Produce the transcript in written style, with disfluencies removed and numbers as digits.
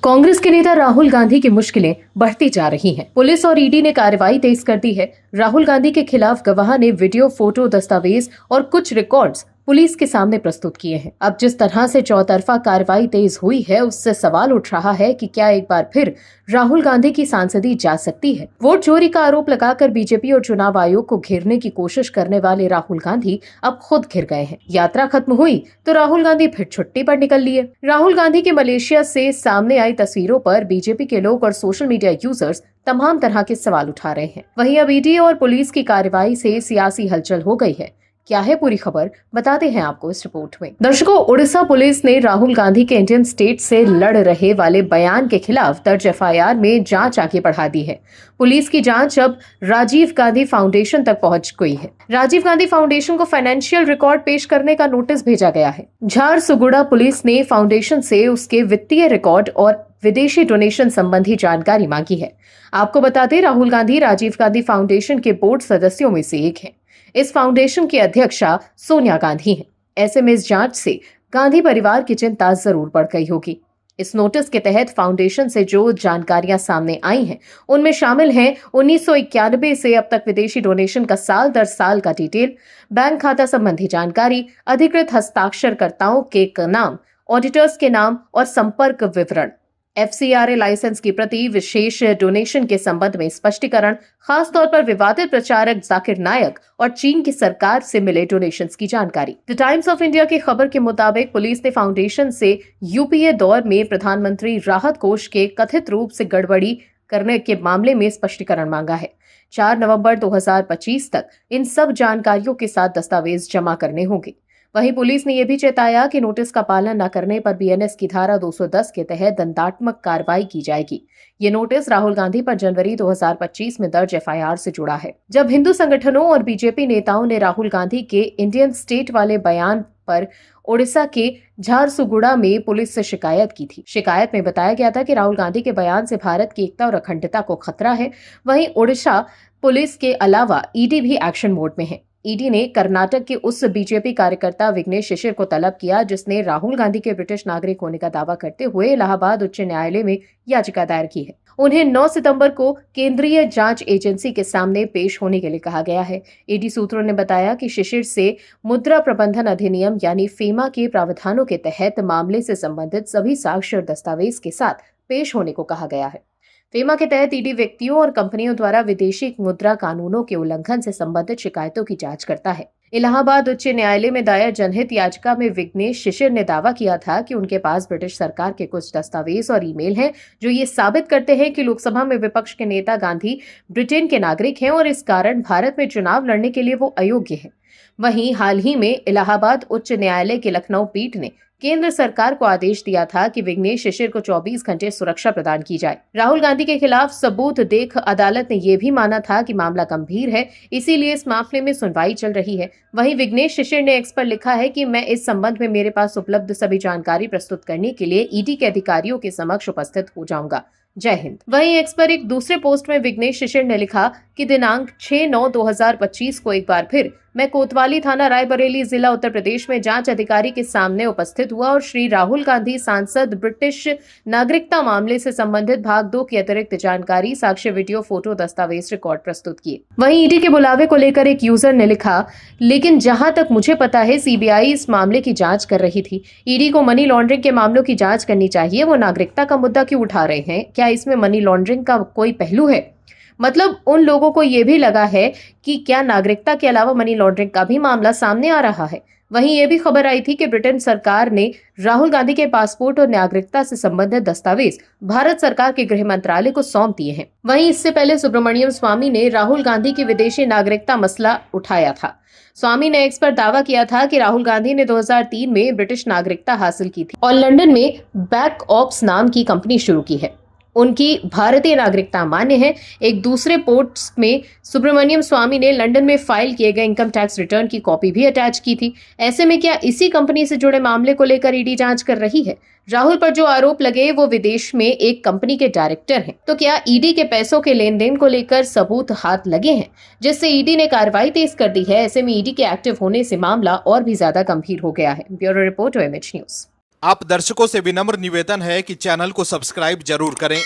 कांग्रेस के नेता राहुल गांधी की मुश्किलें बढ़ती जा रही हैं। पुलिस और ईडी ने कार्रवाई तेज कर दी है। राहुल गांधी के खिलाफ गवाह ने वीडियो, फोटो, दस्तावेज और कुछ रिकॉर्ड्स पुलिस के सामने प्रस्तुत किए हैं। अब जिस तरह से चौतरफा कार्रवाई तेज हुई है, उससे सवाल उठ रहा है कि क्या एक बार फिर राहुल गांधी की सांसदी जा सकती है। वोट चोरी का आरोप लगाकर बीजेपी और चुनाव आयोग को घेरने की कोशिश करने वाले राहुल गांधी अब खुद घिर गए हैं। यात्रा खत्म हुई तो राहुल गांधी फिर छुट्टी पर निकल लिए। राहुल गांधी के मलेशिया से सामने आई तस्वीरों पर बीजेपी के लोग और सोशल मीडिया यूजर्स तमाम तरह के सवाल उठा रहे हैं। वहीं अब ईडी और पुलिस की कार्रवाई से सियासी हलचल हो गई है। क्या है पूरी खबर, बताते हैं आपको इस रिपोर्ट में। दर्शकों, उड़ीसा पुलिस ने राहुल गांधी के इंडियन स्टेट से लड़ रहे वाले बयान के खिलाफ दर्ज एफआईआर में जांच आगे बढ़ा दी है। पुलिस की जांच अब राजीव गांधी फाउंडेशन तक पहुंच गई है। राजीव गांधी फाउंडेशन को फाइनेंशियल रिकॉर्ड पेश करने का नोटिस भेजा गया है। झारसुगुड़ा पुलिस ने फाउंडेशन से उसके वित्तीय रिकॉर्ड और विदेशी डोनेशन संबंधी जानकारी मांगी है। आपको बता दें, राहुल गांधी राजीव गांधी फाउंडेशन के बोर्ड सदस्यों में से एक हैं। इस फाउंडेशन की अध्यक्षा सोनिया गांधी हैं। ऐसे में इस जांच से गांधी परिवार की चिंता जरूर बढ़ गई होगी। इस नोटिस के तहत फाउंडेशन से जो जानकारियां सामने आई हैं, उनमें शामिल हैं 1991 से अब तक विदेशी डोनेशन का साल दर साल का डिटेल, बैंक खाता संबंधी जानकारी, अधिकृत हस्ताक्षरकर्ताओं के नाम, ऑडिटर्स के नाम और संपर्क विवरण, एफसीआरए लाइसेंस की प्रति, विशेष डोनेशन के संबंध में स्पष्टीकरण, खासतौर पर विवादित प्रचारक जाकिर नायक और चीन की सरकार से मिले डोनेशंस की जानकारी। द टाइम्स ऑफ इंडिया की खबर के मुताबिक पुलिस ने फाउंडेशन से यूपीए दौर में प्रधानमंत्री राहत कोष के कथित रूप से गड़बड़ी करने के मामले में स्पष्टीकरण मांगा है। 4 नवंबर 2025 तक इन सब जानकारियों के साथ दस्तावेज जमा करने होंगे। वहीं पुलिस ने यह भी चेताया कि नोटिस का पालन न करने पर बीएनएस की धारा 210 के तहत दंडात्मक कार्रवाई की जाएगी। ये नोटिस राहुल गांधी पर जनवरी 2025 में दर्ज एफआईआर से जुड़ा है, जब हिंदू संगठनों और बीजेपी नेताओं ने राहुल गांधी के इंडियन स्टेट वाले बयान पर ओडिशा के झारसुगुड़ा में पुलिस से शिकायत की थी। शिकायत में बताया गया था कि राहुल गांधी के बयान से भारत की एकता और अखंडता को खतरा है। वहीं ओडिशा पुलिस के अलावा ईडी भी एक्शन मोड में है। ईडी ने कर्नाटक के उस बीजेपी कार्यकर्ता विघ्नेश शिशिर को तलब किया, जिसने राहुल गांधी के ब्रिटिश नागरिक होने का दावा करते हुए इलाहाबाद उच्च न्यायालय में याचिका दायर की है। उन्हें 9 सितंबर को केंद्रीय जांच एजेंसी के सामने पेश होने के लिए कहा गया है। ईडी सूत्रों ने बताया कि शिशिर से मुद्रा प्रबंधन अधिनियम यानी फेमा के प्रावधानों के तहत मामले से संबंधित सभी साक्ष्य और दस्तावेज के साथ पेश होने को कहा गया है। फेमा के तहत ईडी व्यक्तियों और कंपनियों द्वारा विदेशी मुद्रा कानूनों के उल्लंघन से संबंधित शिकायतों की जांच करता है। इलाहाबाद उच्च न्यायालय में दायर जनहित याचिका में विघ्नेश शिशिर ने दावा किया था कि उनके पास ब्रिटिश सरकार के कुछ दस्तावेज और ईमेल हैं, जो ये साबित करते हैं कि लोकसभा में विपक्ष के नेता गांधी ब्रिटेन के नागरिक हैं और इस कारण भारत में चुनाव लड़ने के लिए वो अयोग्य है। वहीं हाल ही में इलाहाबाद उच्च न्यायालय की लखनऊ पीठ ने केंद्र सरकार को आदेश दिया था कि विघ्नेश शिशिर को 24 घंटे सुरक्षा प्रदान की जाए। राहुल गांधी के खिलाफ सबूत देख अदालत ने यह भी माना था कि मामला गंभीर है, इसीलिए इस मामले में सुनवाई चल रही है। वहीं विघ्नेश शिशिर ने एक्स पर लिखा है कि मैं इस संबंध में मेरे पास उपलब्ध सभी जानकारी प्रस्तुत करने के लिए ईडी के अधिकारियों के समक्ष उपस्थित हो जाऊंगा। जय हिंद। वहीं एक्स पर एक दूसरे पोस्ट में विघ्नेश शिशिर ने लिखा कि दिनांक 6/9/2025 को एक बार फिर मैं कोतवाली थाना रायबरेली जिला उत्तर प्रदेश में जांच अधिकारी के सामने उपस्थित हुआ और श्री राहुल गांधी सांसद ब्रिटिश नागरिकता मामले से संबंधित भाग 2 की अतिरिक्त जानकारी, साक्ष्य, वीडियो, फोटो, दस्तावेज, रिकॉर्ड प्रस्तुत किए। वहीं ईडी के बुलावे को लेकर एक यूजर ने लिखा, लेकिन जहां तक मुझे पता है सीबीआई इस मामले की जांच कर रही थी। ईडी को मनी लॉन्ड्रिंग के मामलों की जांच करनी चाहिए। वो नागरिकता का मुद्दा क्यों उठा रहे हैं? क्या इसमें मनी लॉन्ड्रिंग का कोई पहलू है? मतलब उन लोगों को ये भी लगा है कि क्या नागरिकता के अलावा मनी लॉन्ड्रिंग का भी मामला सामने आ रहा है। वहीं ये भी खबर आई थी कि ब्रिटेन सरकार ने राहुल गांधी के पासपोर्ट और नागरिकता से संबंधित दस्तावेज भारत सरकार के गृह मंत्रालय को सौंप दिए हैं। वहीं इससे पहले सुब्रमण्यम स्वामी ने राहुल गांधी की विदेशी नागरिकता मसला उठाया था। स्वामी ने एक्स पर दावा किया था कि राहुल गांधी ने 2003 में ब्रिटिश नागरिकता हासिल की थी और लंदन में बैक ऑप्स नाम की कंपनी शुरू की है। उनकी भारतीय नागरिकता मान्य है। एक दूसरे पोस्ट में सुब्रमण्यम स्वामी ने लंदन में फाइल किए गए इनकम टैक्स रिटर्न की कॉपी भी अटैच की थी। ऐसे में क्या इसी कंपनी से जुड़े मामले को लेकर ईडी जांच कर रही है? राहुल पर जो आरोप लगे वो विदेश में एक कंपनी के डायरेक्टर हैं। तो क्या ईडी के पैसों के लेन देन को लेकर सबूत हाथ लगे हैं, जिससे ईडी ने कार्रवाई तेज कर दी है? ऐसे में ईडी के एक्टिव होने से मामला और भी ज्यादा गंभीर हो गया है। Bureau report, OMH news. आप दर्शकों से विनम्र निवेदन है कि चैनल को सब्सक्राइब जरूर करें